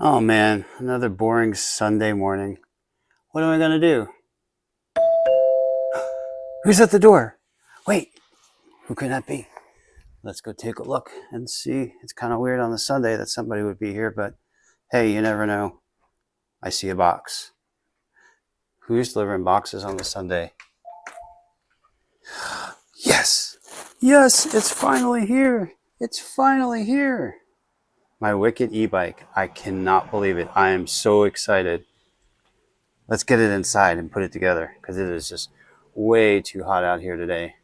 Oh man, another boring Sunday morning. What am I gonna do? Who's at the door? Wait, who could that be? Let's go take a look and see. It's kind of weird on the Sunday that somebody would be here, but hey, you never know. I see a box. Who's delivering boxes on the Sunday? Yes! Yes, it's finally here! It's finally here! My Wicked e-bike. I cannot believe it. I am so excited. Let's get it inside and put it together because it is just way too hot out here today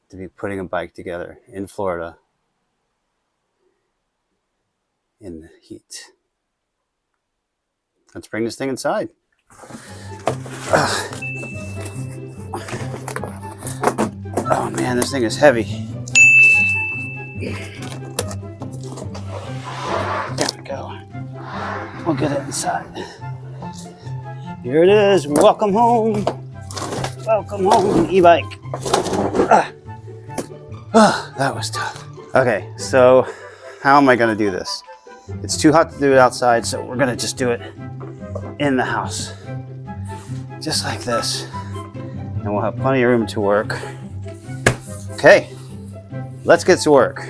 to be putting a bike together in Florida in the heat. Let's bring this thing inside. Oh man, this thing is heavy. There we go. We'll get it inside. Here it is. Welcome home. Welcome home, e-bike. That was tough. Okay, so how am I going to do this? It's too hot to do it outside, so we're going to just do it in the house. Just like this. And we'll have plenty of room to work. Okay, let's get to work.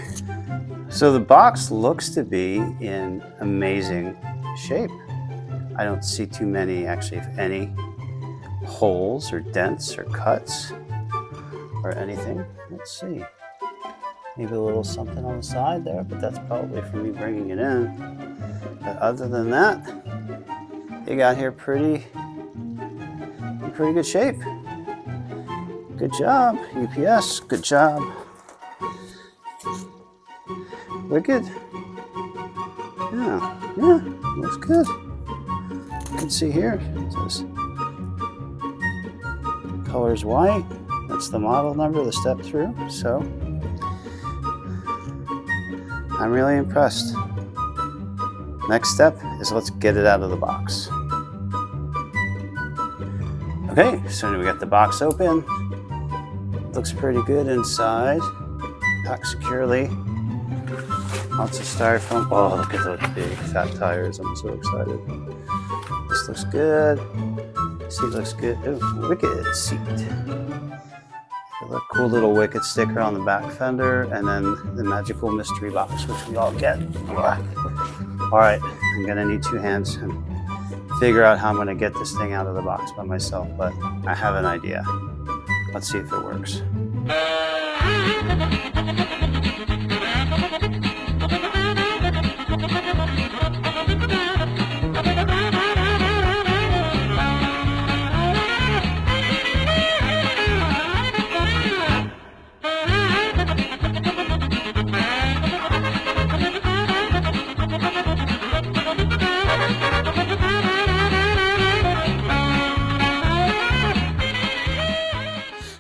So the box looks to be in amazing shape. I don't see too many, actually, if any, holes or dents or cuts or anything. Let's see. Maybe a little something on the side there, but that's probably for me bringing it in. But other than that, you got here in pretty good shape. Good job, UPS. Good job. Wicked. Yeah, looks good. You can see here, it says color's white. That's the model number, the step through. So I'm really impressed. Next step is let's get it out of the box. Okay, so we got the box open. Looks pretty good inside. Packed securely. Lots of styrofoam. Oh, look at those big fat tires. I'm so excited. This looks good. Seat looks good. Oh, Wicked seat. A cool little Wicked sticker on the back fender, and then the magical mystery box, which we all get. All right, I'm gonna need two hands and figure out how I'm gonna get this thing out of the box by myself, but I have an idea. Let's see if it works.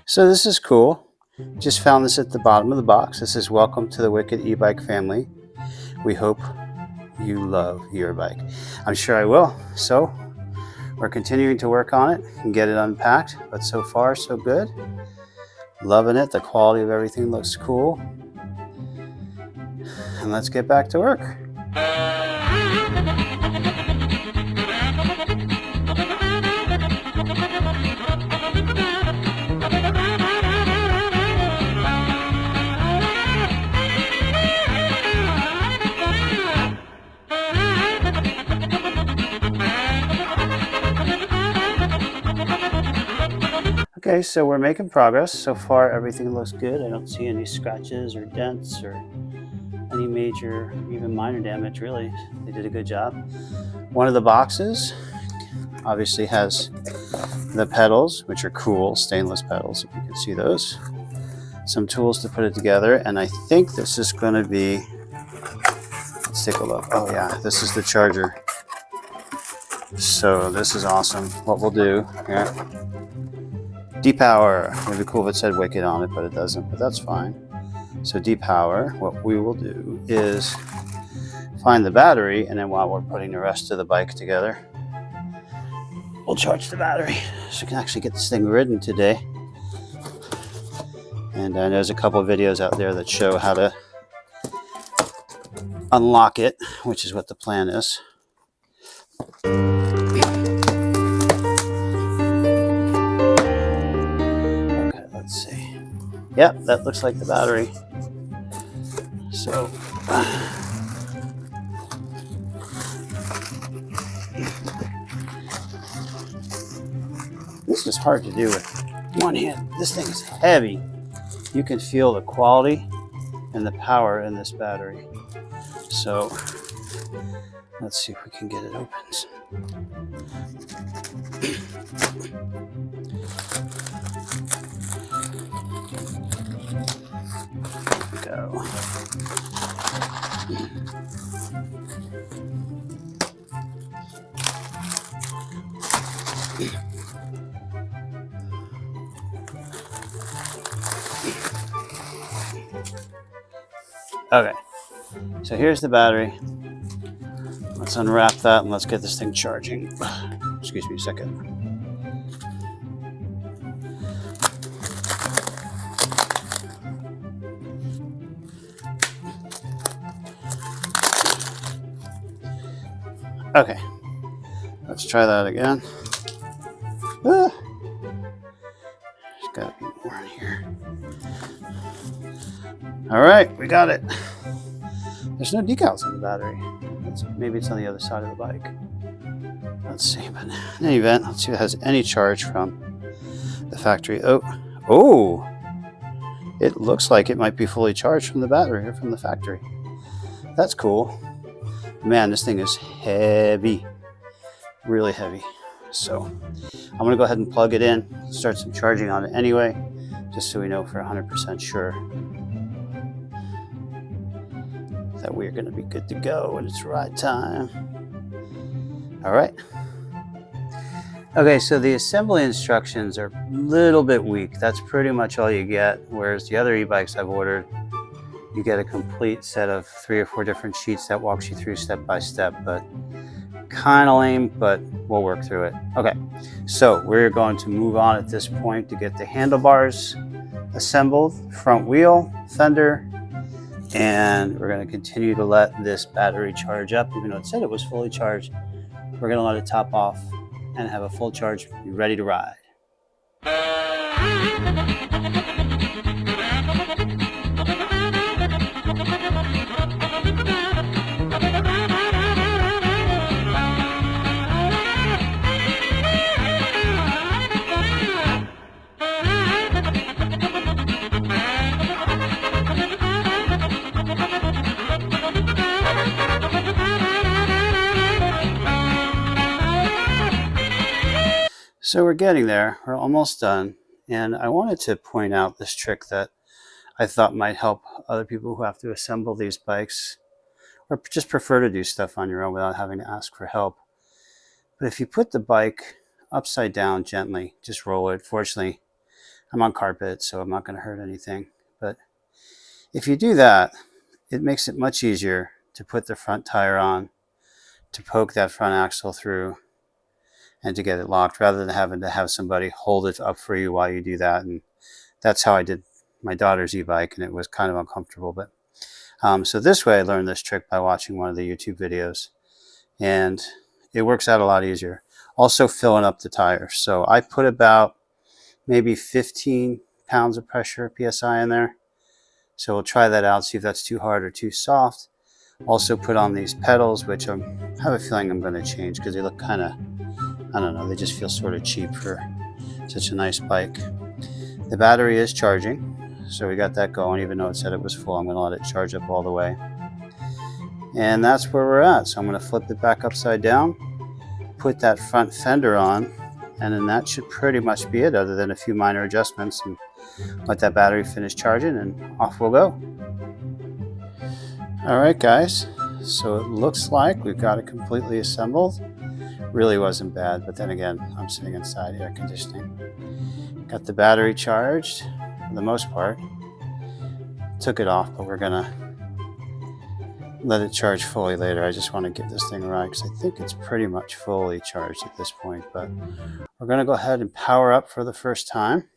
So this is cool. Just found this at the bottom of the box. This is welcome to the Wicked e-bike family. We hope you love your bike. I'm sure I will. So we're continuing to work on it and get it unpacked, but so far so good. Loving it. The quality of everything looks cool. And let's get back to work. Okay, so we're making progress. So far, everything looks good. I don't see any scratches or dents or any major, even minor damage, really. They did a good job. One of the boxes obviously has the pedals, which are cool, stainless pedals, if you can see those. Some tools to put it together, and I think this is going to be, let's take a look. Oh yeah, this is the charger. So this is awesome. What we'll do here, depower. It would be cool if it said Wicked on it, but it doesn't, but that's fine. So depower, what we will do is find the battery, and then while we're putting the rest of the bike together, we'll charge the battery so we can actually get this thing ridden today. And there's a couple of videos out there that show how to unlock it, which is what the plan is. Okay, let's see. Yep, that looks like the battery. So this is hard to do with one hand. This thing is heavy. You can feel the quality and the power in this battery. So let's see if we can get it opened. Go. Okay, so here's the battery. Let's unwrap that and let's get this thing charging. Excuse me a second. Okay, let's try that again. There's gotta be more in here. All right, we got it. There's no decals on the battery. Maybe it's on the other side of the bike. Let's see, but in any event, let's see if it has any charge from the factory. Oh, it looks like it might be fully charged from the battery or from the factory. That's cool. Man, this thing is heavy, really heavy. So I'm gonna go ahead and plug it in, start some charging on it anyway, just so we know for 100% sure that we're gonna be good to go when it's ride time. All right. Okay, so the assembly instructions are a little bit weak. That's pretty much all you get, whereas the other e-bikes I've ordered, you get a complete set of 3 or 4 different sheets that walks you through step by step, but kind of lame, but we'll work through it. Okay, so we're going to move on at this point to get the handlebars assembled, front wheel, fender, and we're going to continue to let this battery charge up. Even though it said it was fully charged, we're going to let it top off and have a full charge, be ready to ride. So we're getting there, we're almost done, and I wanted to point out this trick that I thought might help other people who have to assemble these bikes or just prefer to do stuff on your own without having to ask for help. But if you put the bike upside down gently, just roll it. Fortunately, I'm on carpet, so I'm not going to hurt anything. But if you do that, it makes it much easier to put the front tire on, to poke that front axle through, and to get it locked, rather than having to have somebody hold it up for you while you do that. And that's how I did my daughter's e-bike, and it was kind of uncomfortable. But so this way I learned this trick by watching one of the YouTube videos, and it works out a lot easier. Also filling up the tires. So I put about maybe 15 pounds of pressure, PSI in there. So we'll try that out, see if that's too hard or too soft. Also put on these pedals, which I have a feeling I'm going to change because they look kind of, I don't know, they just feel sort of cheap for such a nice bike. The battery is charging, so we got that going. Even though it said it was full, I'm going to let it charge up all the way. And that's where we're at. So I'm going to flip it back upside down, put that front fender on, and then that should pretty much be it, other than a few minor adjustments, and let that battery finish charging, and off we'll go. All right, guys. So it looks like we've got it completely assembled. Really wasn't bad, but then again, I'm sitting inside air conditioning. Got the battery charged for the most part. Took it off, but we're gonna let it charge fully later. I just want to give this thing a ride because I think it's pretty much fully charged at this point, but we're gonna go ahead and power up for the first time.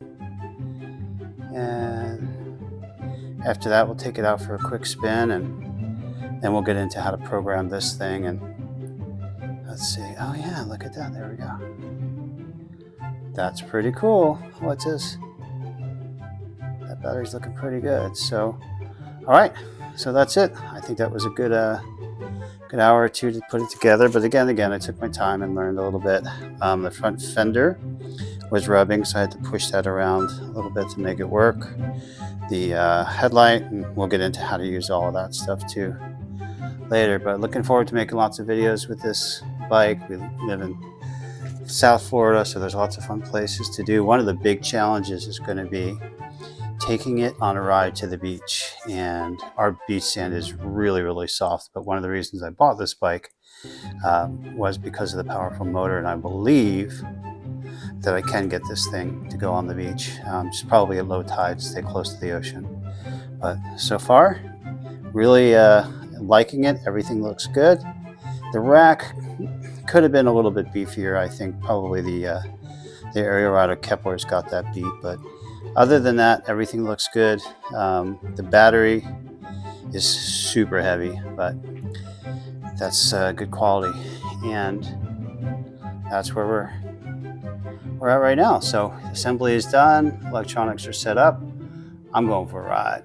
And after that, we'll take it out for a quick spin and Then we'll get into how to program this thing, and let's see. Oh yeah, look at that. There we go. That's pretty cool. What's this? That battery's looking pretty good. So, all right. So that's it. I think that was a good hour or two to put it together. But again, I took my time and learned a little bit. The front fender was rubbing, so I had to push that around a little bit to make it work. The headlight, and we'll get into how to use all of that stuff too later. But looking forward to making lots of videos with this bike. We live in South Florida, so there's lots of fun places to do. One of the big challenges is going to be taking it on a ride to the beach, and our beach sand is really, really soft. But one of the reasons I bought this bike was because of the powerful motor, and I believe that I can get this thing to go on the beach, just probably at low tide, stay close to the ocean. But so far, really liking it. Everything looks good. The rack could have been a little bit beefier. I think probably the Aerial Rider Kepler's got that beat, but other than that, everything looks good. The battery is super heavy, but that's good quality, and that's where we're at right now. So assembly is done, electronics are set up. I'm going for a ride.